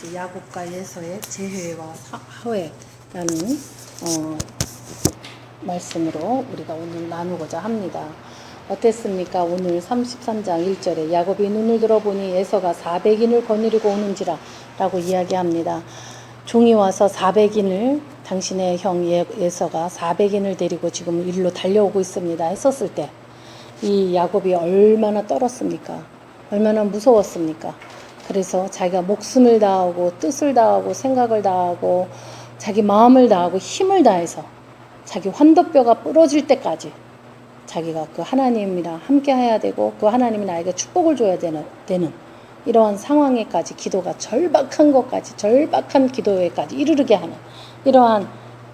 이제 야곱과 에서의 재회와 화해라는 말씀으로 우리가 오늘 나누고자 합니다. 어땠습니까? 오늘 33장 1절에 야곱이 눈을 들어보니 에서가 400인을 거느리고 오는지라 라고 이야기합니다. 종이 와서 400인을 당신의 형 에서가 400인을 데리고 지금 일로 달려오고 있습니다 했었을 때 이 야곱이 얼마나 떨었습니까? 얼마나 무서웠습니까? 그래서 자기가 목숨을 다하고 뜻을 다하고 생각을 다하고 자기 마음을 다하고 힘을 다해서 자기 환도뼈가 부러질 때까지 자기가 그 하나님이랑 함께 해야 되고 그 하나님이 나에게 축복을 줘야 되는 이러한 상황에까지 기도가 절박한 것까지 절박한 기도에까지 이르게 하는 이러한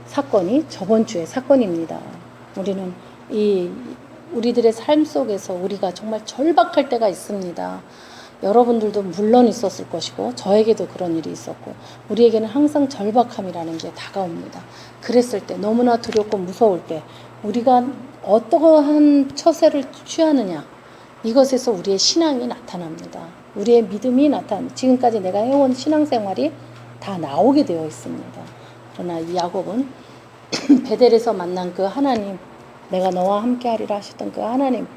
사건이 저번 주의 사건입니다. 우리는 우리들의 삶 속에서 우리가 정말 절박할 때가 있습니다. 여러분들도 물론 있었을 것이고 저에게도 그런 일이 있었고 우리에게는 항상 절박함이라는 게 다가옵니다. 그랬을 때 너무나 두렵고 무서울 때 우리가 어떠한 처세를 취하느냐 이것에서 우리의 신앙이 나타납니다. 우리의 믿음이 나타납니다. 지금까지 내가 해온 신앙생활이 다 나오게 되어 있습니다. 그러나 이 야곱은 베델에서 만난 그 하나님 내가 너와 함께 하리라 하셨던 그 하나님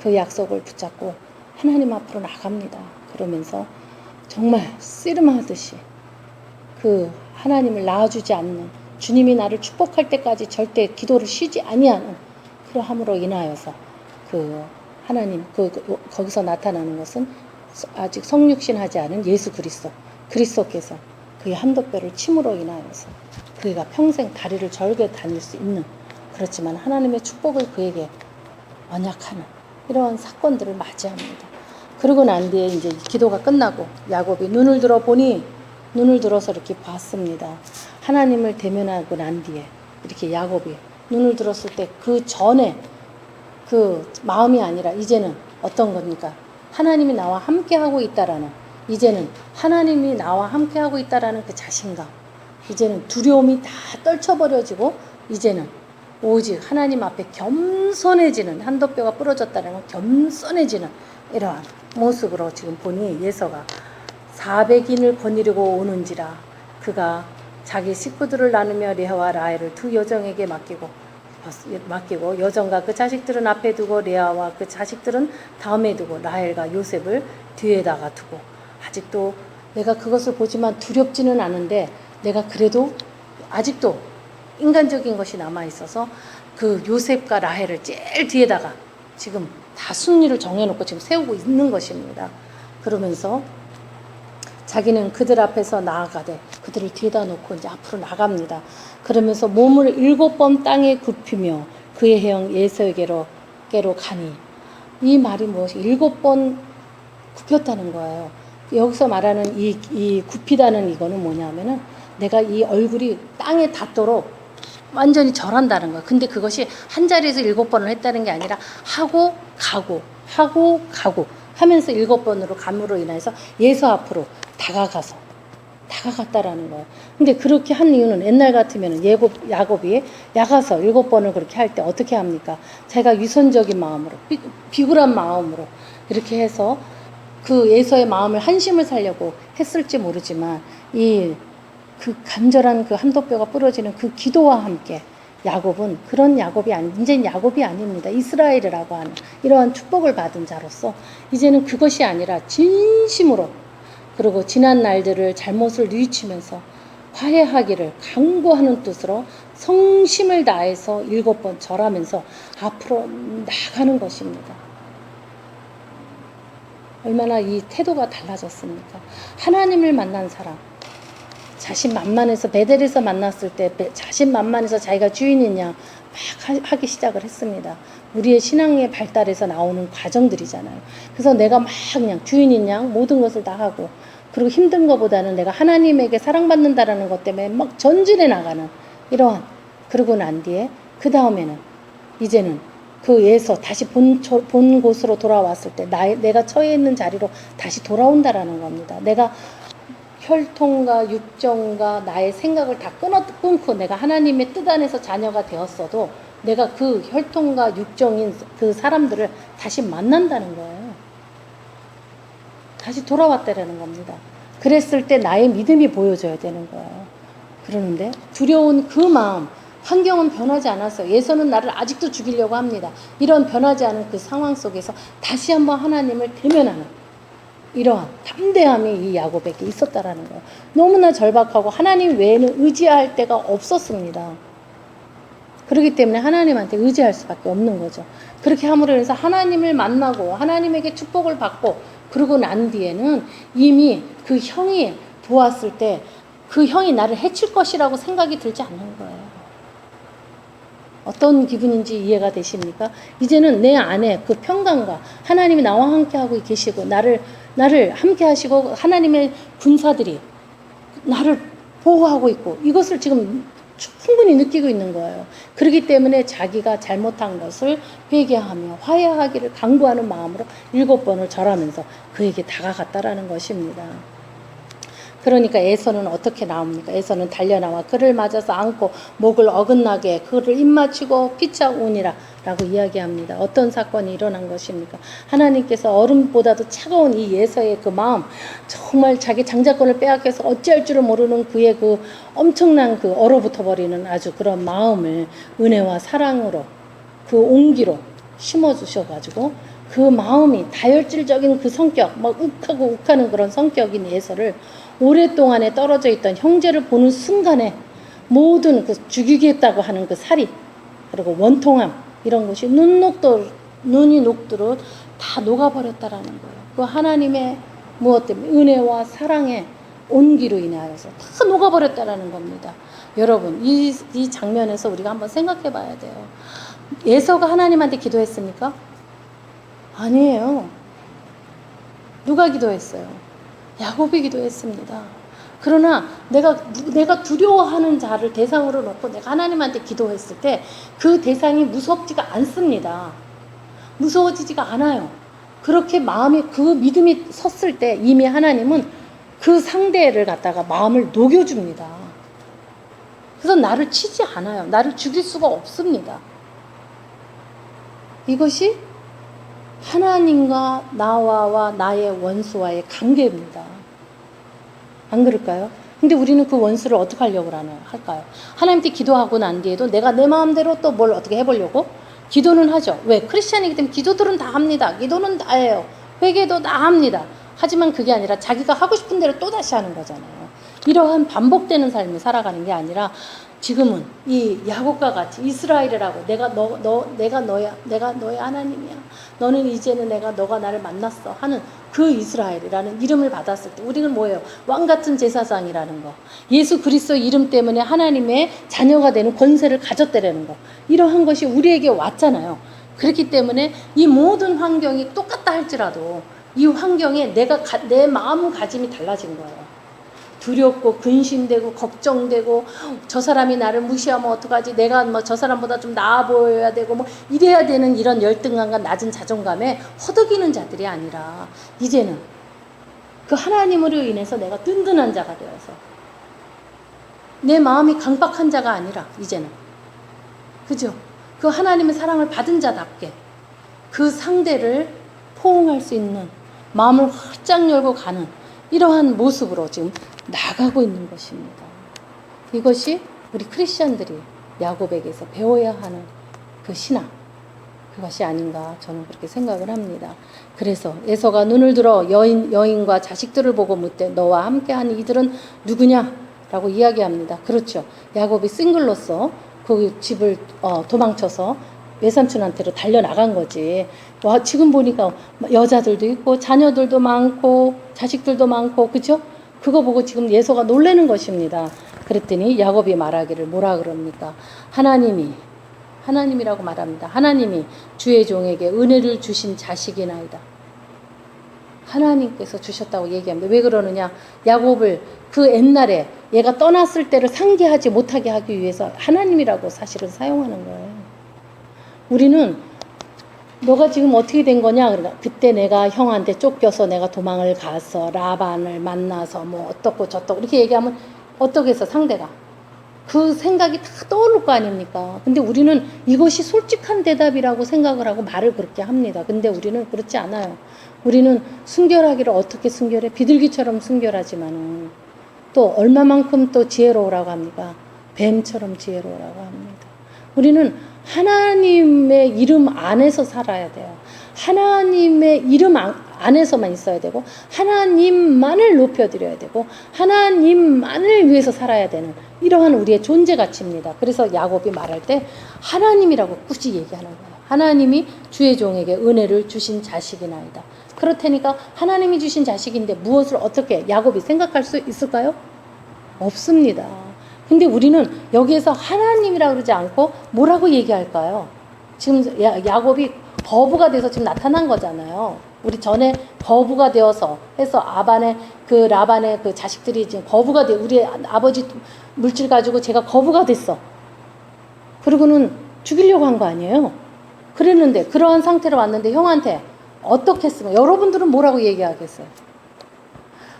그 약속을 붙잡고 하나님 앞으로 나갑니다. 그러면서 정말 씨름하듯이 그 하나님을 낳아주지 않는 주님이 나를 축복할 때까지 절대 기도를 쉬지 아니하는 그러함으로 인하여서 그 하나님 거기서 나타나는 것은 아직 성육신하지 않은 예수 그리스도께서 그의 한도뼈를 침으로 인하여서 그가 평생 다리를 절개 다닐 수 있는 그렇지만 하나님의 축복을 그에게 언약하는 이러한 사건들을 맞이합니다. 그러고 난 뒤에 이제 기도가 끝나고 야곱이 눈을 들어서 이렇게 봤습니다. 하나님을 대면하고 난 뒤에 이렇게 야곱이 눈을 들었을 때 그 전에 그 마음이 아니라 이제는 어떤 겁니까? 하나님이 나와 함께하고 있다라는 이제는 하나님이 나와 함께하고 있다라는 그 자신감 이제는 두려움이 다 떨쳐버려지고 이제는 오직 하나님 앞에 겸손해지는 한도뼈가 부러졌다는 건 겸손해지는 이러한 모습으로 지금 보니 예서가 400인을 거느리고 오는지라 그가 자기 식구들을 나누며 레아와 라헬을 두 여종에게 맡기고 여종과 그 자식들은 앞에 두고 레아와 그 자식들은 다음에 두고 라헬과 요셉을 뒤에다가 두고 아직도 내가 그것을 보지만 두렵지는 않은데 내가 그래도 아직도 인간적인 것이 남아있어서 그 요셉과 라헬을 제일 뒤에다가 지금 다 순위를 정해놓고 지금 세우고 있는 것입니다. 그러면서 자기는 그들 앞에서 나아가되 그들을 뒤에다 놓고 이제 앞으로 나갑니다. 그러면서 몸을 7번 땅에 굽히며 그의 형 에서에게로 가니 이 말이 무엇이 7번 굽혔다는 거예요. 여기서 말하는 이 굽히다는 이거는 뭐냐면은 내가 이 얼굴이 땅에 닿도록 완전히 절한다는 거예요. 근데 그것이 한 자리에서 7번을 했다는 게 아니라 하고 가고 하면서 7번으로 감으로 인해서 예수 앞으로 다가갔다라는 거예요. 근데 그렇게 한 이유는 옛날 같으면 야곱이 야가서 7번을 그렇게 할 때 어떻게 합니까? 제가 유선적인 마음으로 비굴한 마음으로 이렇게 해서 그 에서의 마음을 한심을 살려고 했을지 모르지만 그 간절한 그 한도뼈가 부러지는 그 기도와 함께 야곱은 그런 야곱이 이제는 야곱이 아닙니다. 이스라엘이라고 하는 이러한 축복을 받은 자로서 이제는 그것이 아니라 진심으로 그리고 지난 날들을 잘못을 뉘우치면서 화해하기를 강구하는 뜻으로 성심을 다해서 7번 절하면서 앞으로 나가는 것입니다. 얼마나 이 태도가 달라졌습니까? 하나님을 만난 사람 자신만만해서 베델에서 만났을 때 자신만만해서 자기가 주인이냐 막 하기 시작을 했습니다. 우리의 신앙의 발달에서 나오는 과정들이잖아요. 그래서 내가 막 그냥 주인인 양 모든 것을 다 하고 그리고 힘든 것보다는 내가 하나님에게 사랑받는다라는 것 때문에 막 전진해 나가는 이러한 그러고 난 뒤에 그 다음에는 이제는 그에서 다시 본 곳으로 돌아왔을 때 내가 처해 있는 자리로 다시 돌아온다라는 겁니다. 내가 혈통과 육정과 나의 생각을 다 끊고 내가 하나님의 뜻 안에서 자녀가 되었어도 내가 그 혈통과 육정인 그 사람들을 다시 만난다는 거예요. 다시 돌아왔다라는 겁니다. 그랬을 때 나의 믿음이 보여줘야 되는 거예요. 그러는데 두려운 그 마음, 환경은 변하지 않았어요. 예서는 나를 아직도 죽이려고 합니다. 이런 변하지 않은 그 상황 속에서 다시 한번 하나님을 대면하는 이러한 담대함이 이 야곱에게 있었다라는 거예요. 너무나 절박하고 하나님 외에는 의지할 데가 없었습니다. 그렇기 때문에 하나님한테 의지할 수밖에 없는 거죠. 그렇게 함으로 해서 하나님을 만나고 하나님에게 축복을 받고 그러고 난 뒤에는 이미 그 형이 보았을 때 그 형이 나를 해칠 것이라고 생각이 들지 않는 거예요. 어떤 기분인지 이해가 되십니까? 이제는 내 안에 그 평강과 하나님이 나와 함께 하고 계시고 나를 함께 하시고 하나님의 군사들이 나를 보호하고 있고 이것을 지금 충분히 느끼고 있는 거예요. 그렇기 때문에 자기가 잘못한 것을 회개하며 화해하기를 강구하는 마음으로 7번을 절하면서 그에게 다가갔다라는 것입니다. 그러니까 에서는 어떻게 나옵니까? 에서는 달려나와 그를 맞아서 안고 목을 어긋나게 그를 입맞추고 피차오니라 라고 이야기합니다. 어떤 사건이 일어난 것입니까? 하나님께서 얼음보다도 차가운 이 에서의 그 마음, 정말 자기 장자권을 빼앗겨서 어찌할 줄을 모르는 그의 그 엄청난 그 얼어붙어 버리는 아주 그런 마음을 은혜와 사랑으로 그 온기로 심어주셔가지고 그 마음이 다혈질적인 그 성격, 막 욱하고 욱하는 그런 성격인 에서를 오랫동안에 떨어져 있던 형제를 보는 순간에 모든 그 죽이겠다고 하는 그 살이 그리고 원통함 이런 것이 눈이 녹도록 다 녹아버렸다라는 거예요. 그 하나님의 무엇 때문에 은혜와 사랑의 온기로 인하여서 다 녹아버렸다라는 겁니다. 여러분 이 장면에서 우리가 한번 생각해 봐야 돼요. 에서가 하나님한테 기도했습니까? 아니에요. 누가 기도했어요? 야곱이 기도했습니다. 그러나 내가 두려워하는 자를 대상으로 놓고 내가 하나님한테 기도했을 때 그 대상이 무섭지가 않습니다. 무서워지지가 않아요. 그렇게 마음이 그 믿음이 섰을 때 이미 하나님은 그 상대를 갖다가 마음을 녹여줍니다. 그래서 나를 치지 않아요. 나를 죽일 수가 없습니다. 이것이 하나님과 나와 나의 원수와의 관계입니다. 안 그럴까요? 근데 우리는 그 원수를 어떻게 하려고 할까요? 하나님께 기도하고 난 뒤에도 내가 내 마음대로 또 뭘 어떻게 해보려고? 기도는 하죠. 왜? 크리스찬이기 때문에 기도들은 다 합니다. 기도는 다 해요. 회개도 다 합니다. 하지만 그게 아니라 자기가 하고 싶은 대로 또다시 하는 거잖아요. 이러한 반복되는 삶을 살아가는 게 아니라 지금은 이 야곱과 같이 이스라엘이라고 내가 너야 내가 너의 하나님이야. 너는 이제는 너가 나를 만났어 하는 그 이스라엘이라는 이름을 받았을 때 우리는 뭐예요? 왕 같은 제사장이라는 거. 예수 그리스도 이름 때문에 하나님의 자녀가 되는 권세를 가졌다라는 거. 이러한 것이 우리에게 왔잖아요. 그렇기 때문에 이 모든 환경이 똑같다 할지라도 이 환경에 내 마음가짐이 달라진 거예요. 두렵고 근심되고 걱정되고 저 사람이 나를 무시하면 어떡하지? 내가 뭐 저 사람보다 좀 나아 보여야 되고 뭐 이래야 되는 이런 열등감과 낮은 자존감에 허덕이는 자들이 아니라 이제는 그 하나님으로 인해서 내가 든든한 자가 되어서 내 마음이 강박한 자가 아니라 이제는 그죠? 그 하나님의 사랑을 받은 자답게 그 상대를 포옹할 수 있는 마음을 활짝 열고 가는 이러한 모습으로 지금 나가고 있는 것입니다. 이것이 우리 크리스천들이 야곱에게서 배워야 하는 그 신앙, 그것이 아닌가 저는 그렇게 생각을 합니다. 그래서 에서가 눈을 들어 여인과 자식들을 보고 묻되 너와 함께한 이들은 누구냐? 라고 이야기합니다. 그렇죠. 야곱이 싱글로서 그 집을 도망쳐서 외삼촌한테로 달려나간 거지. 지금 보니까 여자들도 있고 자녀들도 많고 자식들도 많고 그죠? 그거 보고 지금 에서가 놀라는 것입니다. 그랬더니 야곱이 말하기를 뭐라 그럽니까? 하나님이라고 말합니다. 하나님이 주의 종에게 은혜를 주신 자식이나이다. 하나님께서 주셨다고 얘기합니다. 왜 그러느냐? 야곱을 그 옛날에 얘가 떠났을 때를 상기하지 못하게 하기 위해서 하나님이라고 사실은 사용하는 거예요. 우리는 너가 지금 어떻게 된 거냐? 그러니까 그때 내가 형한테 쫓겨서 내가 도망을 가서 라반을 만나서 뭐 어떻고 저떻고 이렇게 얘기하면 어떻게 해서 상대가 그 생각이 다 떠오를 거 아닙니까? 근데 우리는 이것이 솔직한 대답이라고 생각을 하고 말을 그렇게 합니다. 근데 우리는 그렇지 않아요. 우리는 순결하기를 어떻게 순결해? 비둘기처럼 순결하지만은 또 얼마만큼 또 지혜로우라고 합니까? 뱀처럼 지혜로우라고 합니다. 우리는 하나님의 이름 안에서 살아야 돼요. 하나님의 이름 안에서만 있어야 되고 하나님만을 높여드려야 되고 하나님만을 위해서 살아야 되는 이러한 우리의 존재 가치입니다. 그래서 야곱이 말할 때 하나님이라고 굳이 얘기하는 거예요. 하나님이 주의 종에게 은혜를 주신 자식이나이다. 그렇다니까 하나님이 주신 자식인데 무엇을 어떻게 야곱이 생각할 수 있을까요? 없습니다. 근데 우리는 여기에서 하나님이라고 그러지 않고 뭐라고 얘기할까요? 지금 야곱이 거부가 돼서 지금 나타난 거잖아요. 우리 전에 거부가 되어서 해서 라반의 그 자식들이 지금 거부가 돼. 우리 아버지 물질 가지고 제가 거부가 됐어. 그러고는 죽이려고 한 거 아니에요? 그랬는데 그러한 상태로 왔는데 형한테 어떻게 했으면 여러분들은 뭐라고 얘기하겠어요?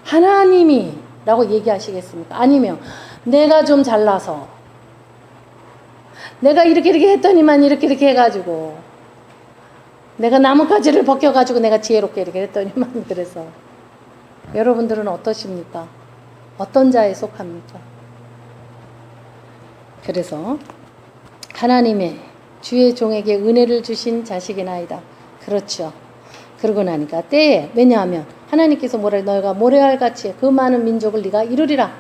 하나님이 라고 얘기하시겠습니까? 아니면 내가 좀 잘나서 내가 이렇게 했더니만 이렇게 해가지고 내가 나뭇가지를 벗겨가지고 내가 지혜롭게 이렇게 했더니만 그래서 여러분들은 어떠십니까? 어떤 자에 속합니까? 그래서 하나님의 주의 종에게 은혜를 주신 자식이나이다. 그렇죠. 그러고 나니까 때에 왜냐하면 하나님께서 너희가 모래알같이 그 많은 민족을 네가 이루리라.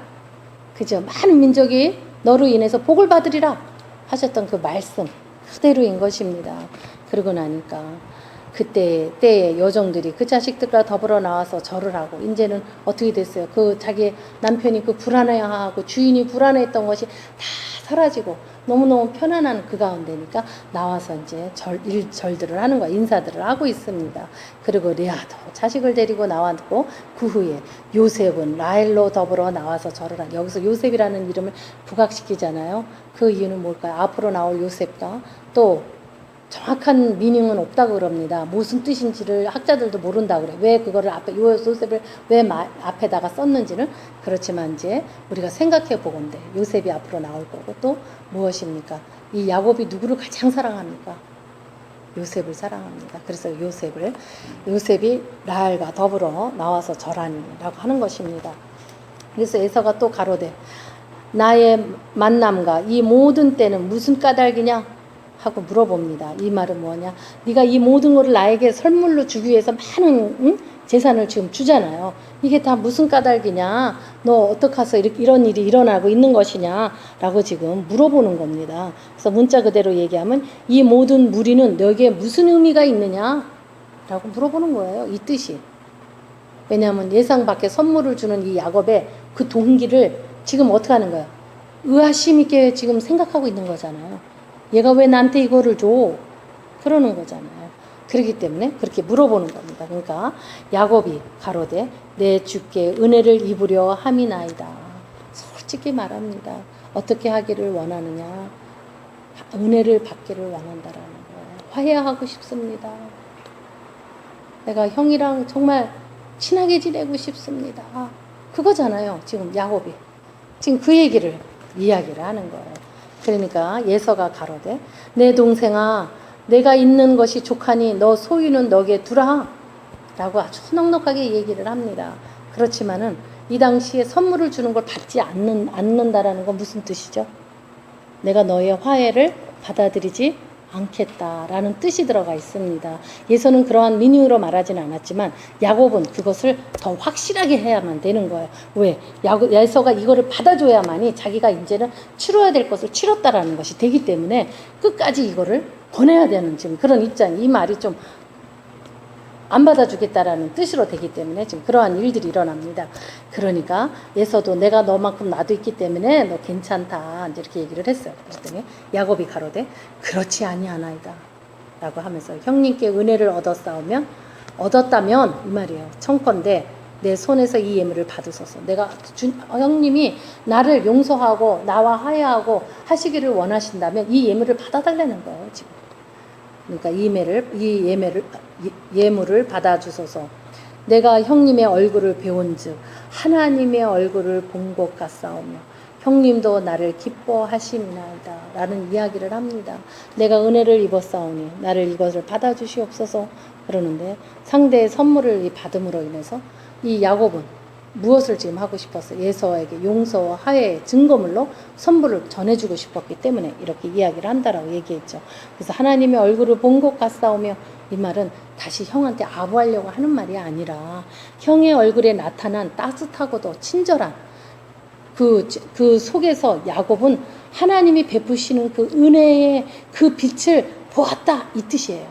그죠? 많은 민족이 너로 인해서 복을 받으리라 하셨던 그 말씀 그대로인 것입니다. 그러고 나니까 때에 여종들이 그 자식들과 더불어 나와서 절을 하고 이제는 어떻게 됐어요? 그 자기 남편이 그 불안해하고 주인이 불안해했던 것이 다 사라지고 너무너무 편안한 그 가운데니까 나와서 이제 절들을 하는 거야. 인사들을 하고 있습니다. 그리고 레아도 자식을 데리고 나왔고 그 후에 요셉은 라헬로 더불어 나와서 절을 한. 여기서 요셉이라는 이름을 부각시키잖아요. 그 이유는 뭘까요? 앞으로 나올 요셉과 또 정확한 미닝은 없다고 그럽니다. 무슨 뜻인지를 학자들도 모른다고 그래. 왜 그거를 요셉을 왜 앞에다가 썼는지는 그렇지만 이제 우리가 생각해 보건대 요셉이 앞으로 나올 거고 또 무엇입니까? 이 야곱이 누구를 가장 사랑합니까? 요셉을 사랑합니다. 그래서 요셉이 라헬과 더불어 나와서 절하니라고 하는 것입니다. 그래서 에서가 또 가로되 나의 만남과 이 모든 때는 무슨 까닭이냐? 하고 물어봅니다. 이 말은 뭐냐? 네가 이 모든 것을 나에게 선물로 주기 위해서 많은 재산을 지금 주잖아요. 이게 다 무슨 까닭이냐? 너 어떡해서 이런 일이 일어나고 있는 것이냐? 라고 지금 물어보는 겁니다. 그래서 문자 그대로 얘기하면 이 모든 무리는 너에게 무슨 의미가 있느냐? 라고 물어보는 거예요. 이 뜻이. 왜냐하면 예상 밖에 선물을 주는 이 야곱의 그 동기를 지금 어떻게 하는 거야? 의아심 있게 지금 생각하고 있는 거잖아요. 얘가 왜 나한테 이거를 줘? 그러는 거잖아요. 그렇기 때문에 그렇게 물어보는 겁니다. 그러니까 야곱이 가로되 내 주께 은혜를 입으려 함이나이다. 솔직히 말합니다. 어떻게 하기를 원하느냐? 은혜를 받기를 원한다라는 거예요. 화해하고 싶습니다. 내가 형이랑 정말 친하게 지내고 싶습니다. 그거잖아요. 지금 야곱이. 지금 그 이야기를 하는 거예요. 그러니까 예서가 가로되 내 동생아 내가 있는 것이 족하니 너 소유는 너에게 두라 라고 아주 넉넉하게 얘기를 합니다. 그렇지만은 이 당시에 선물을 주는 걸 받지 않는다라는 건 무슨 뜻이죠? 내가 너의 화해를 받아들이지 않겠다라는 뜻이 들어가 있습니다. 예서는 그러한 미닝으로 말하지는 않았지만 야곱은 그것을 더 확실하게 해야만 되는 거예요. 왜? 예서가 이거를 받아줘야만이 자기가 이제는 치러야 될 것을 치렀다라는 것이 되기 때문에 끝까지 이거를 보내야 되는 지금 그런 입장. 이 말이 좀 안 받아주겠다라는 뜻으로 되기 때문에 지금 그러한 일들이 일어납니다. 그러니까 예서도 내가 너만큼 나도 있기 때문에 너 괜찮다 이렇게 얘기를 했어요. 그랬더니 야곱이 가로되 그렇지 아니하나이다 라고 하면서 형님께 은혜를 얻었다면 이 말이에요. 청컨대 내 손에서 이 예물을 받으소서. 내가 형님이 나를 용서하고 나와 화해하고 하시기를 원하신다면 이 예물을 받아달라는 거예요. 지금. 그러니까 예물을 받아주소서. 내가 형님의 얼굴을 배운즉 하나님의 얼굴을 본 것 같사오며 형님도 나를 기뻐하심이나이다 라는 이야기를 합니다. 내가 은혜를 입었사오니 나를 이것을 받아주시옵소서. 그러는데 상대의 선물을 받음으로 인해서 이 야곱은 무엇을 지금 하고 싶었어? 에서에게 용서와 화해의 증거물로 선물을 전해주고 싶었기 때문에 이렇게 이야기를 한다라고 얘기했죠. 그래서 하나님의 얼굴을 본 것 같사오며, 이 말은 다시 형한테 아부하려고 하는 말이 아니라 형의 얼굴에 나타난 따뜻하고도 친절한 그 속에서 야곱은 하나님이 베푸시는 그 은혜의 그 빛을 보았다, 이 뜻이에요.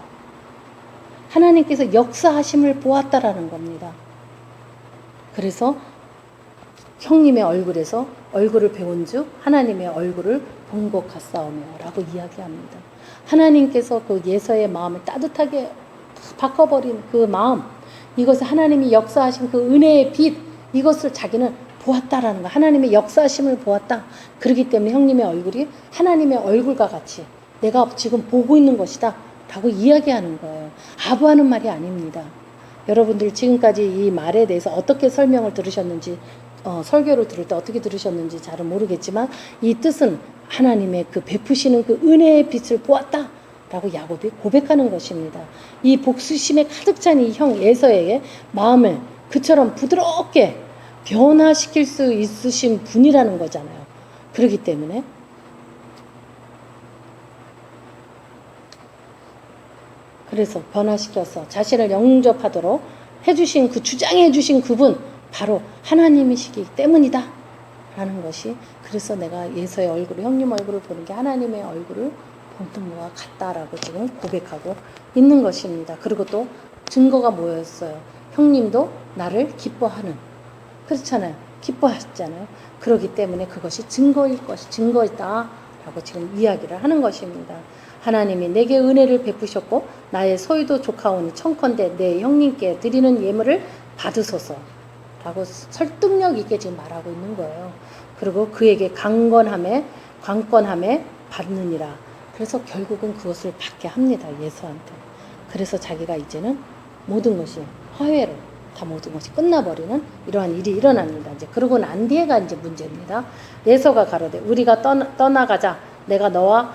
하나님께서 역사하심을 보았다라는 겁니다. 그래서 형님의 얼굴에서 얼굴을 배운 즉 하나님의 얼굴을 본 것 같사오며 라고 이야기합니다. 하나님께서 그 예서의 마음을 따뜻하게 바꿔버린 그 마음, 이것을 하나님이 역사하신 그 은혜의 빛, 이것을 자기는 보았다라는 거. 하나님의 역사하심을 보았다. 그렇기 때문에 형님의 얼굴이 하나님의 얼굴과 같이 내가 지금 보고 있는 것이다 라고 이야기하는 거예요. 아부하는 말이 아닙니다. 여러분들 지금까지 이 말에 대해서 어떻게 설명을 들으셨는지, 설교를 들을 때 어떻게 들으셨는지 잘은 모르겠지만, 이 뜻은 하나님의 그 베푸시는 그 은혜의 빛을 보았다 라고 야곱이 고백하는 것입니다. 이 복수심에 가득 찬 이 형 에서에게 마음을 그처럼 부드럽게 변화시킬 수 있으신 분이라는 거잖아요. 그렇기 때문에 그래서 변화시켜서 자신을 영접하도록 해주신 그 주장해 주신 그분 바로 하나님이시기 때문이다 라는 것이, 그래서 내가 예서의 얼굴을, 형님 얼굴을 보는 게 하나님의 얼굴을 보는 것과 같다라고 지금 고백하고 있는 것입니다. 그리고 또 증거가 뭐였어요? 형님도 나를 기뻐하는, 그렇잖아요. 기뻐하셨잖아요. 그렇기 때문에 그것이 증거이다 라고 지금 이야기를 하는 것입니다. 하나님이 내게 은혜를 베푸셨고 나의 소유도 조카오니 청컨대 내 형님께 드리는 예물을 받으소서 라고 설득력 있게 지금 말하고 있는 거예요. 그리고 그에게 강권함에 받느니라. 그래서 결국은 그것을 받게 합니다. 예수한테. 그래서 자기가 이제는 모든 것이 화해로 다 모든 것이 끝나버리는 이러한 일이 일어납니다. 이제 그러고 난 뒤에가 이제 문제입니다. 예서가 가로되 우리가 떠나가자. 내가 너와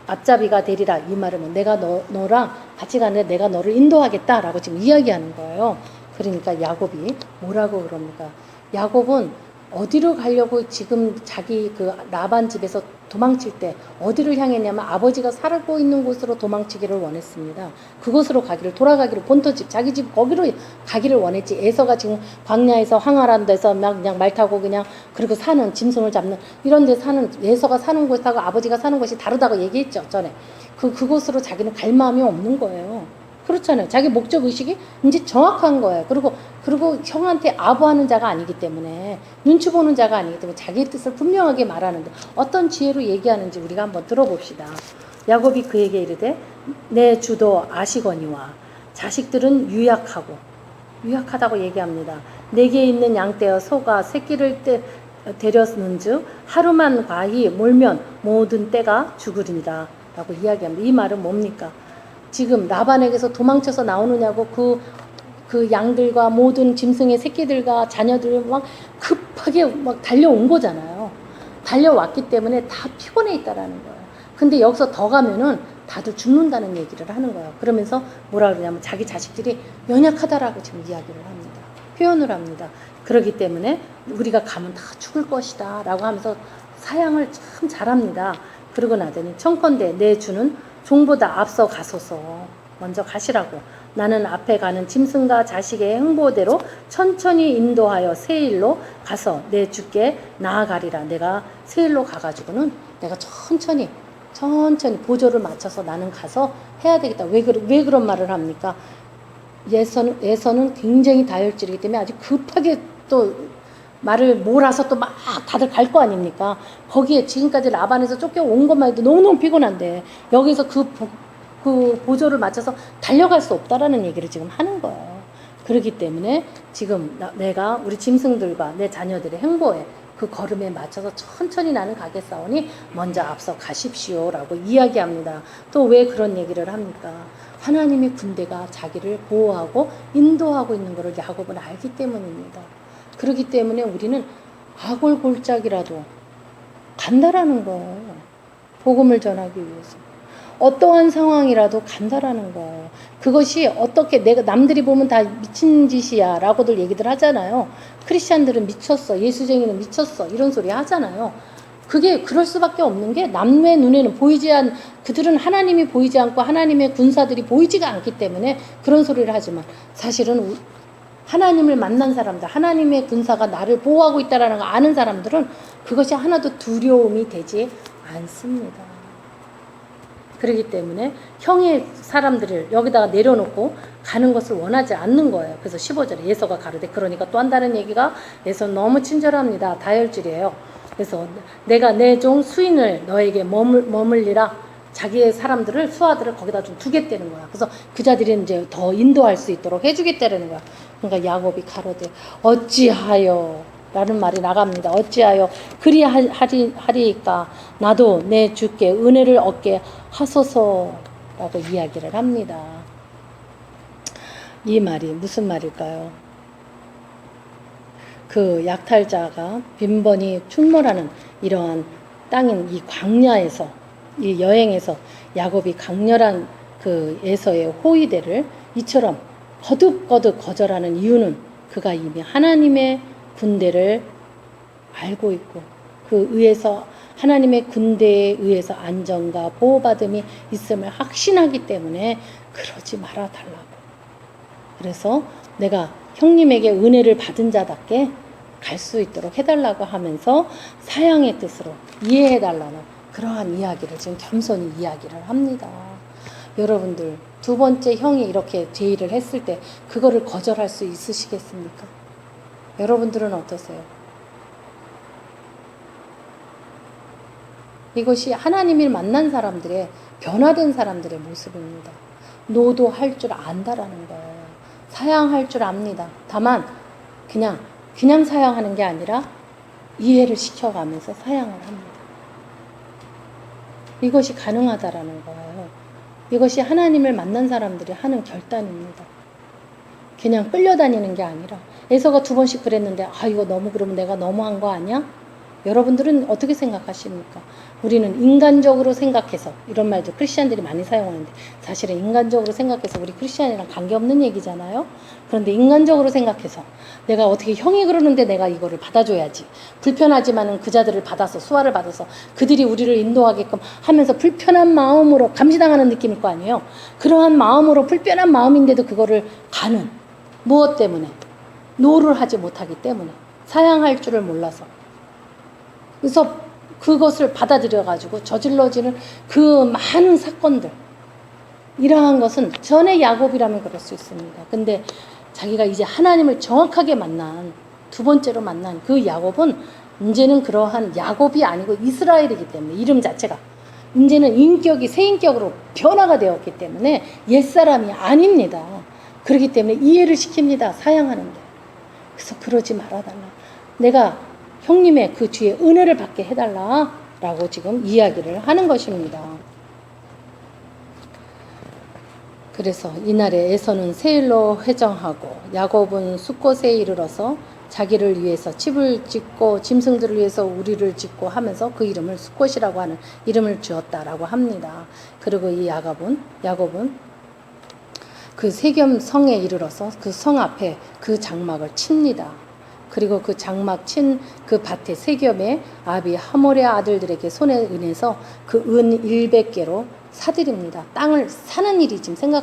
앞잡이가 되리라. 이 말은 내가 너랑 같이 가는데 내가 너를 인도하겠다라고 지금 이야기하는 거예요. 그러니까 야곱이 뭐라고 그럽니까? 야곱은 어디로 가려고 지금 자기 그 라반 집에서 도망칠 때 어디를 향했냐면 아버지가 살고 있는 곳으로 도망치기를 원했습니다. 그곳으로 돌아가기를, 본토집, 자기 집 거기로 가기를 원했지. 에서가 지금 광야에서 황활한 데서 막 그냥 말 타고 그냥 그리고 사는, 짐승을 잡는 이런 데 사는, 에서가 사는 곳하고 아버지가 사는 곳이 다르다고 얘기했죠, 전에. 그곳으로 자기는 갈 마음이 없는 거예요. 그렇잖아요. 자기 목적 의식이 이제 정확한 거예요. 그리고 형한테 아부하는 자가 아니기 때문에, 눈치 보는 자가 아니기 때문에 자기의 뜻을 분명하게 말하는데 어떤 지혜로 얘기하는지 우리가 한번 들어봅시다. 야곱이 그에게 이르되 내 주도 아시거니와 자식들은 유약하다고 얘기합니다. 내게 있는 양떼와 소가 새끼를 데렸는즉 하루만 과히 몰면 모든 떼가 죽으리니라 라고 이야기합니다. 이 말은 뭡니까? 지금 라반에게서 도망쳐서 나오느냐고 그 양들과 모든 짐승의 새끼들과 자녀들 막 급하게 막 달려온 거잖아요. 달려왔기 때문에 다 피곤해 있다라는 거예요. 근데 여기서 더 가면은 다들 죽는다는 얘기를 하는 거예요. 그러면서 뭐라 그러냐면 자기 자식들이 연약하다라고 지금 이야기를 합니다. 표현을 합니다. 그렇기 때문에 우리가 가면 다 죽을 것이다 라고 하면서 사양을 참 잘합니다. 그러고 나더니 청컨대 내 주는 종보다 앞서 가소서, 먼저 가시라고. 나는 앞에 가는 짐승과 자식의 행보대로 천천히 인도하여 세일로 가서 내 주께 나아가리라. 내가 세일로 가가지고는 내가 천천히 보조를 맞춰서 나는 가서 해야 되겠다. 왜 그런 말을 합니까? 예서는 굉장히 다혈질이기 때문에 아주 급하게 또 말을 몰아서 또 막 다들 갈 거 아닙니까? 거기에 지금까지 라반에서 쫓겨온 것만 해도 너무너무 피곤한데 여기서 그 보조를 맞춰서 달려갈 수 없다라는 얘기를 지금 하는 거예요. 그렇기 때문에 지금 내가 우리 짐승들과 내 자녀들의 행보에 그 걸음에 맞춰서 천천히 나는 가겠사오니 먼저 앞서 가십시오 라고 이야기합니다. 또 왜 그런 얘기를 합니까? 하나님의 군대가 자기를 보호하고 인도하고 있는 것을 야곱은 알기 때문입니다. 그렇기 때문에 우리는 아골골짝이라도 간다라는 거예요. 복음을 전하기 위해서. 어떠한 상황이라도 간다라는 거예요. 그것이 어떻게 내가 남들이 보면 다 미친 짓이야 라고들 얘기들 하잖아요. 크리스찬들은 미쳤어, 예수쟁이는 미쳤어 이런 소리 하잖아요. 그게 그럴 수밖에 없는 게 남의 눈에는 그들은 하나님이 보이지 않고 하나님의 군사들이 보이지가 않기 때문에 그런 소리를 하지만 사실은 하나님을 만난 사람들, 하나님의 군사가 나를 보호하고 있다는 걸 아는 사람들은 그것이 하나도 두려움이 되지 않습니다. 그렇기 때문에 형의 사람들을 여기다가 내려놓고 가는 것을 원하지 않는 거예요. 그래서 15절에 예서가 가로되 그러니까 또 한다는 얘기가 예서는 너무 친절합니다. 다혈질이에요. 그래서 내가 내 종 수인을 너에게 머물리라. 자기의 사람들을 수하들을 거기다 좀 두겠다는 거야. 그래서 그 자들이 이제 더 인도할 수 있도록 해주겠다는 거야. 그러니까 야곱이 가로되 어찌하여 라는 말이 나갑니다. 어찌하여 그리하리까 나도 내 주께 은혜를 얻게 하소서라고 이야기를 합니다. 이 말이 무슨 말일까요? 그 약탈자가 빈번히 출몰하는 이러한 땅인 이 광야에서 이 여행에서 야곱이 강렬한 그 에서의 호위대를 이처럼 거듭거듭 거절하는 이유는 그가 이미 하나님의 군대를 알고 있고 그 의해서 하나님의 군대에 의해서 안전과 보호받음이 있음을 확신하기 때문에 그러지 말아달라고. 그래서 내가 형님에게 은혜를 받은 자답게 갈 수 있도록 해달라고 하면서 사양의 뜻으로 이해해달라는 그러한 이야기를 지금 겸손히 이야기를 합니다. 여러분들 두 번째 형이 이렇게 제의를 했을 때 그거를 거절할 수 있으시겠습니까? 여러분들은 어떠세요? 이것이 하나님을 만난 사람들의 변화된 사람들의 모습입니다. 노도할 줄 안다라는 거예요. 사양할 줄 압니다. 다만 그냥 사양하는 게 아니라 이해를 시켜가면서 사양을 합니다. 이것이 가능하다라는 거예요. 이것이 하나님을 만난 사람들이 하는 결단입니다. 그냥 끌려다니는 게 아니라 에서가 2번씩 그랬는데 이거 너무 그러면 내가 너무한 거 아니야? 여러분들은 어떻게 생각하십니까? 우리는 인간적으로 생각해서 이런 말도 크리스찬들이 많이 사용하는데 사실은 인간적으로 생각해서 우리 크리스찬이랑 관계없는 얘기잖아요. 그런데 인간적으로 생각해서 내가 어떻게 형이 그러는데 내가 이거를 받아줘야지. 불편하지만은 그 자들을 받아서 수화를 받아서 그들이 우리를 인도하게끔 하면서 불편한 마음으로 감시당하는 느낌일 거 아니에요. 그러한 마음으로 불편한 마음인데도 그거를 가는 무엇 때문에? 노를 하지 못하기 때문에 사양할 줄을 몰라서 그래서 그것을 받아들여가지고 저질러지는 그 많은 사건들 이러한 것은 전에 야곱이라면 그럴 수 있습니다. 근데 자기가 이제 하나님을 정확하게 만난 두 번째로 만난 그 야곱은 이제는 그러한 야곱이 아니고 이스라엘이기 때문에 이름 자체가 이제는 인격이 새 인격으로 변화가 되었기 때문에 옛사람이 아닙니다. 그렇기 때문에 이해를 시킵니다. 사양하는데. 그래서 그러지 말아달라. 내가 형님의 그 주의 은혜를 받게 해달라라고 지금 이야기를 하는 것입니다. 그래서 이날에 에서는 세일로 회정하고 야곱은 숫곳에 이르러서 자기를 위해서 집을 짓고 짐승들을 위해서 우리를 짓고 하면서 그 이름을 숫곳이라고 하는 이름을 주었다라고 합니다. 그리고 이 야곱은 그 세겜 성에 이르러서 그 성 앞에 그 장막을 칩니다. 그리고 그 장막 친 그 밭에 세겜의 아비 하몰의 아들들에게 손에 은해서 그 은 100개로 사드립니다. 땅을 사는 일이 지금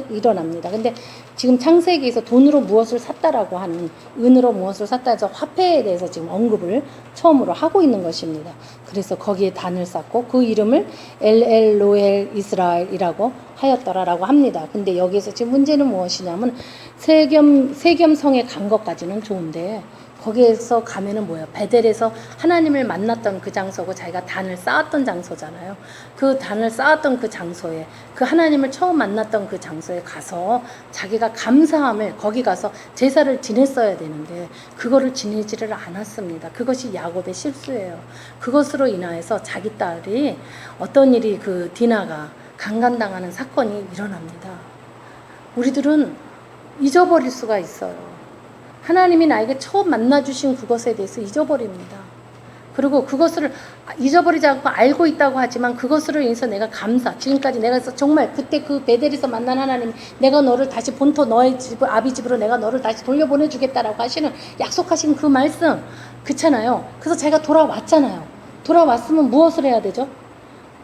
일어납니다. 근데 지금 창세기에서 돈으로 무엇을 샀다라고 하는 은으로 무엇을 샀다 해서 화폐에 대해서 지금 언급을 처음으로 하고 있는 것입니다. 그래서 거기에 단을 쌓고 그 이름을 엘로엘 이스라엘이라고 하였더라라고 합니다. 근데 여기에서 지금 문제는 무엇이냐면 세겜 성에 간 것까지는 좋은데 거기에서 가면은 뭐예요? 베델에서 하나님을 만났던 그 장소고 자기가 단을 쌓았던 장소잖아요. 그 단을 쌓았던 그 장소에 그 하나님을 처음 만났던 그 장소에 가서 자기가 감사함을 거기 가서 제사를 지냈어야 되는데 그거를 지내지를 않았습니다. 그것이 야곱의 실수예요. 그것으로 인하여서 자기 딸이 어떤 일이 그 디나가 강간당하는 사건이 일어납니다. 우리들은 잊어버릴 수가 있어요. 하나님이 나에게 처음 만나주신 그것에 대해서 잊어버립니다. 그리고 그것을 잊어버리지 않고 알고 있다고 하지만 그것으로 인해서 내가 감사, 지금까지 내가 정말 그때 그 베델에서 만난 하나님, 내가 너를 다시 본토 너의 집, 아비 집으로 내가 너를 다시 돌려보내주겠다라고 하시는 약속하신 그 말씀, 그렇잖아요. 그래서 제가 돌아왔잖아요. 돌아왔으면 무엇을 해야 되죠?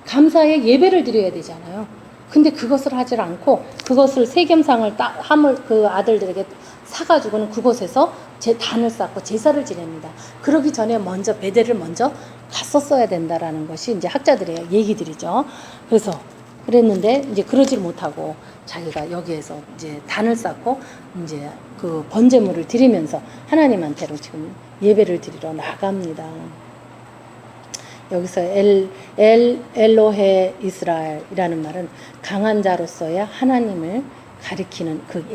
감사의 예배를 드려야 되잖아요. 근데 그것을 하질 않고 그것을 세겜상을 함을 그 아들들에게 사가지고는 그곳에서 제 단을 쌓고 제사를 지냅니다. 그러기 전에 먼저 베델을 먼저 갔었어야 된다라는 것이 이제 학자들의 얘기들이죠. 그래서 그랬는데 이제 그러질 못하고 자기가 여기에서 이제 단을 쌓고 이제 그 번제물을 드리면서 하나님한테로 지금 예배를 드리러 나갑니다. 여기서 엘로헤 이스라엘이라는 말은 강한 자로서의 하나님을 가리키는 그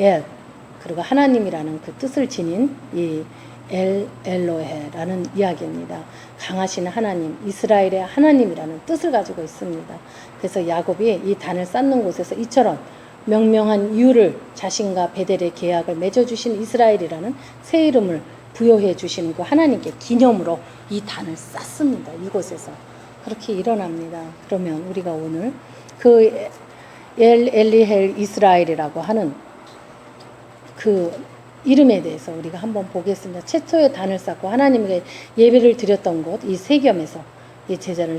그리고 하나님이라는 그 뜻을 지닌 이 엘로헤라는 이야기입니다. 강하신 하나님, 이스라엘의 하나님이라는 뜻을 가지고 있습니다. 그래서 야곱이 이 단을 쌓는 곳에서 이처럼 명명한 이유를 자신과 베델의 계약을 맺어주신 이스라엘이라는 새 이름을 부여해 주시는 그 하나님께 기념으로 이 단을 쌓습니다. 이곳에서. 그렇게 일어납니다. 그러면 우리가 오늘 그 엘리헬 이스라엘이라고 하는 그 이름에 대해서 우리가 한번 보겠습니다. 최초의 단을 쌓고 하나님에게 예배를 드렸던 곳, 이 세겜에서 이 제자를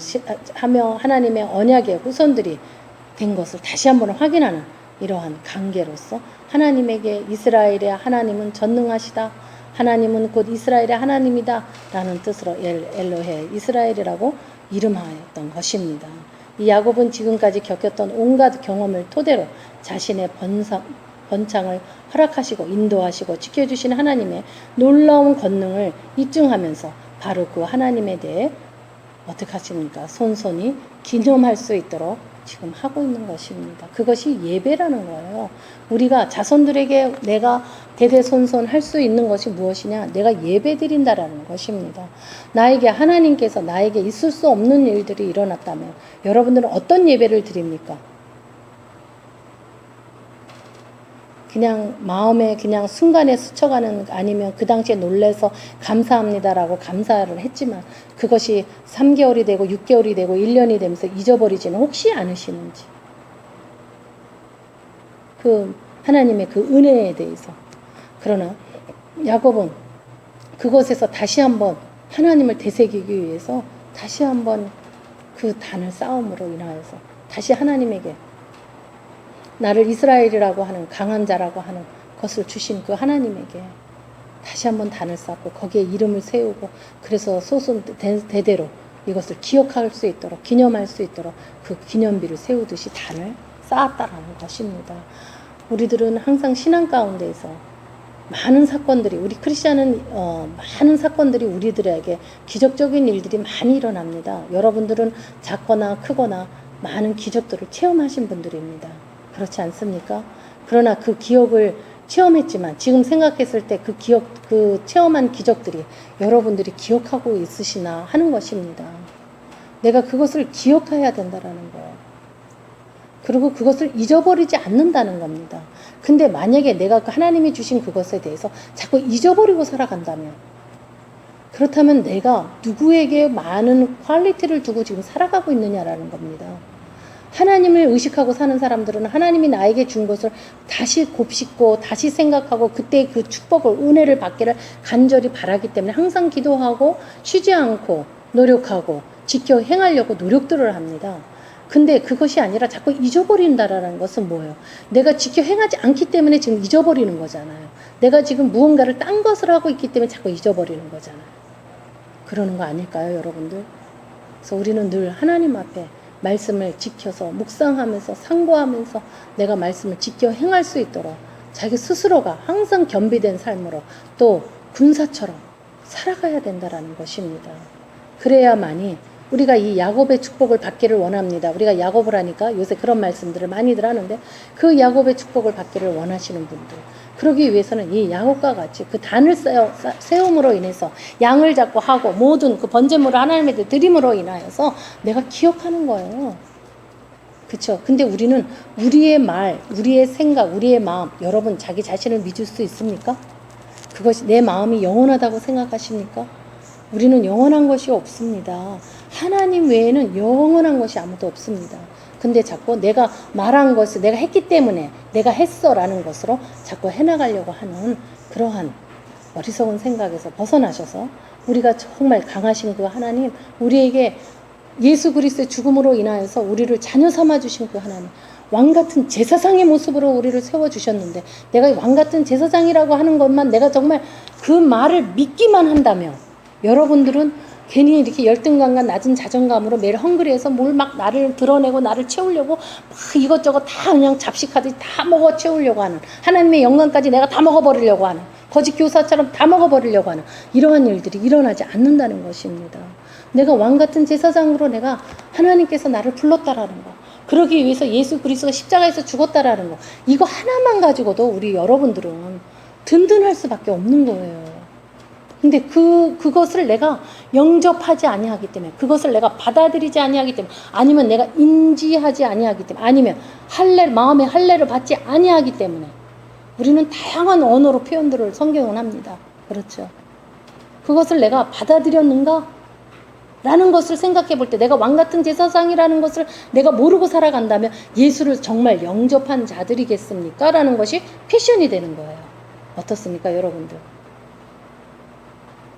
하며 하나님의 언약의 후손들이 된 것을 다시 한번 확인하는 이러한 관계로서 하나님에게 이스라엘의 하나님은 전능하시다. 하나님은 곧 이스라엘의 하나님이다. 라는 뜻으로 엘로헤 이스라엘이라고 이름하였던 것입니다. 이 야곱은 지금까지 겪었던 온갖 경험을 토대로 자신의 번창을 허락하시고 인도하시고 지켜주신 하나님의 놀라운 권능을 입증하면서 바로 그 하나님에 대해 어떻게 하십니까? 손손이 기념할 수 있도록 지금 하고 있는 것입니다. 그것이 예배라는 거예요. 우리가 자손들에게 내가 대대손손 할 수 있는 것이 무엇이냐? 내가 예배 드린다라는 것입니다. 나에게 하나님께서 나에게 있을 수 없는 일들이 일어났다면 여러분들은 어떤 예배를 드립니까? 그냥 마음에 그냥 순간에 스쳐가는, 아니면 그 당시에 놀래서 감사합니다라고 감사를 했지만 그것이 3개월이 되고 6개월이 되고 1년이 되면서 잊어버리지는 혹시 않으시는지, 그 하나님의 그 은혜에 대해서. 그러나 야곱은 그것에서 다시 한번 하나님을 되새기기 위해서 다시 한번 그 단을 쌓음으로 인하여서 다시 하나님에게 나를 이스라엘이라고 하는 강한 자라고 하는 것을 주신 그 하나님에게 다시 한번 단을 쌓고 거기에 이름을 세우고, 그래서 소손 대대로 이것을 기억할 수 있도록, 기념할 수 있도록 그 기념비를 세우듯이 단을 쌓았다라는 것입니다. 우리들은 항상 신앙 가운데에서 많은 사건들이, 우리 크리스찬은 많은 사건들이 우리들에게 기적적인 일들이 많이 일어납니다. 여러분들은 작거나 크거나 많은 기적들을 체험하신 분들입니다. 그렇지 않습니까? 그러나 그 기억을 체험했지만 지금 생각했을 때 그 그 체험한 기적들이 여러분들이 기억하고 있으시나 하는 것입니다. 내가 그것을 기억해야 된다라는 거예요. 그리고 그것을 잊어버리지 않는다는 겁니다. 근데 만약에 내가 하나님이 주신 그것에 대해서 자꾸 잊어버리고 살아간다면, 그렇다면 내가 누구에게 많은 퀄리티를 두고 지금 살아가고 있느냐라는 겁니다. 하나님을 의식하고 사는 사람들은 하나님이 나에게 준 것을 다시 곱씹고 다시 생각하고 그때 그 축복을, 은혜를 받기를 간절히 바라기 때문에 항상 기도하고 쉬지 않고 노력하고 지켜 행하려고 노력들을 합니다. 근데 그것이 아니라 자꾸 잊어버린다라는 것은 뭐예요? 내가 지켜 행하지 않기 때문에 지금 잊어버리는 거잖아요. 내가 지금 무언가를 딴 것을 하고 있기 때문에 자꾸 잊어버리는 거잖아요. 그러는 거 아닐까요, 여러분들? 그래서 우리는 늘 하나님 앞에 말씀을 지켜서 묵상하면서 상고하면서 내가 말씀을 지켜 행할 수 있도록 자기 스스로가 항상 겸비된 삶으로 또 군사처럼 살아가야 된다라는 것입니다. 그래야만이 우리가 이 야곱의 축복을 받기를 원합니다. 우리가 야곱을 하니까 요새 그런 말씀들을 많이들 하는데, 그 야곱의 축복을 받기를 원하시는 분들, 그러기 위해서는 이 야곱과 같이 그 단을 세움으로 인해서 양을 잡고 하고 모든 그 번제물을 하나님께 드림으로 인하여서 내가 기억하는 거예요. 그렇죠? 근데 우리는 우리의 말, 우리의 생각, 우리의 마음, 여러분 자기 자신을 믿을 수 있습니까? 그것이 내 마음이 영원하다고 생각하십니까? 우리는 영원한 것이 없습니다. 하나님 외에는 영원한 것이 아무도 없습니다. 근데 자꾸 내가 말한 것을 내가 했기 때문에 내가 했어라는 것으로 자꾸 해나가려고 하는 그러한 어리석은 생각에서 벗어나셔서 우리가 정말 강하신 그 하나님, 우리에게 예수 그리스도의 죽음으로 인하여서 우리를 자녀 삼아 주신 그 하나님, 왕같은 제사장의 모습으로 우리를 세워주셨는데 내가 왕같은 제사장이라고 하는 것만 내가 정말 그 말을 믿기만 한다면 여러분들은 괜히 이렇게 열등감과 낮은 자존감으로 매일 헝그리해서 뭘 막 나를 드러내고 나를 채우려고 막 이것저것 다 그냥 잡식하듯이 다 먹어 채우려고 하는, 하나님의 영광까지 내가 다 먹어버리려고 하는, 거짓 교사처럼 다 먹어버리려고 하는 이러한 일들이 일어나지 않는다는 것입니다. 내가 왕같은 제사장으로 내가 하나님께서 나를 불렀다라는 거, 그러기 위해서 예수 그리스도가 십자가에서 죽었다라는 거, 이거 하나만 가지고도 우리 여러분들은 든든할 수밖에 없는 거예요. 근데 그것을 내가 영접하지 아니하기 때문에, 그것을 내가 받아들이지 아니하기 때문에, 아니면 내가 인지하지 아니하기 때문에, 아니면 마음의 할례를 받지 아니하기 때문에 우리는 다양한 언어로 표현들을 성경은 합니다. 그렇죠. 그것을 내가 받아들였는가? 라는 것을 생각해 볼 때 내가 왕같은 제사장이라는 것을 내가 모르고 살아간다면 예수를 정말 영접한 자들이겠습니까? 라는 것이 퀘션이 되는 거예요. 어떻습니까, 여러분들?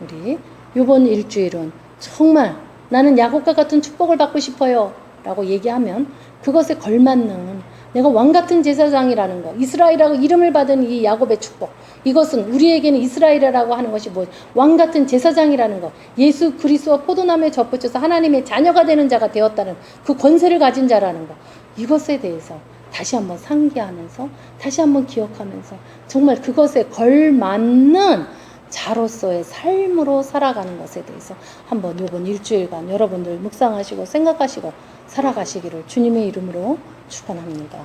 우리 이번 일주일은 정말 나는 야곱과 같은 축복을 받고 싶어요 라고 얘기하면 그것에 걸맞는 내가 왕같은 제사장이라는 거, 이스라엘이라고 이름을 받은 이 야곱의 축복, 이것은 우리에게는 이스라엘이라고 하는 것이 뭐 왕같은 제사장이라는 거, 예수 그리스도와 포도나무에 접붙여서 하나님의 자녀가 되는 자가 되었다는 그 권세를 가진 자라는 거, 이것에 대해서 다시 한번 상기하면서 다시 한번 기억하면서 정말 그것에 걸맞는 자로서의 삶으로 살아가는 것에 대해서 한번 이번 일주일간 여러분들 묵상하시고 생각하시고 살아가시기를 주님의 이름으로 축원합니다.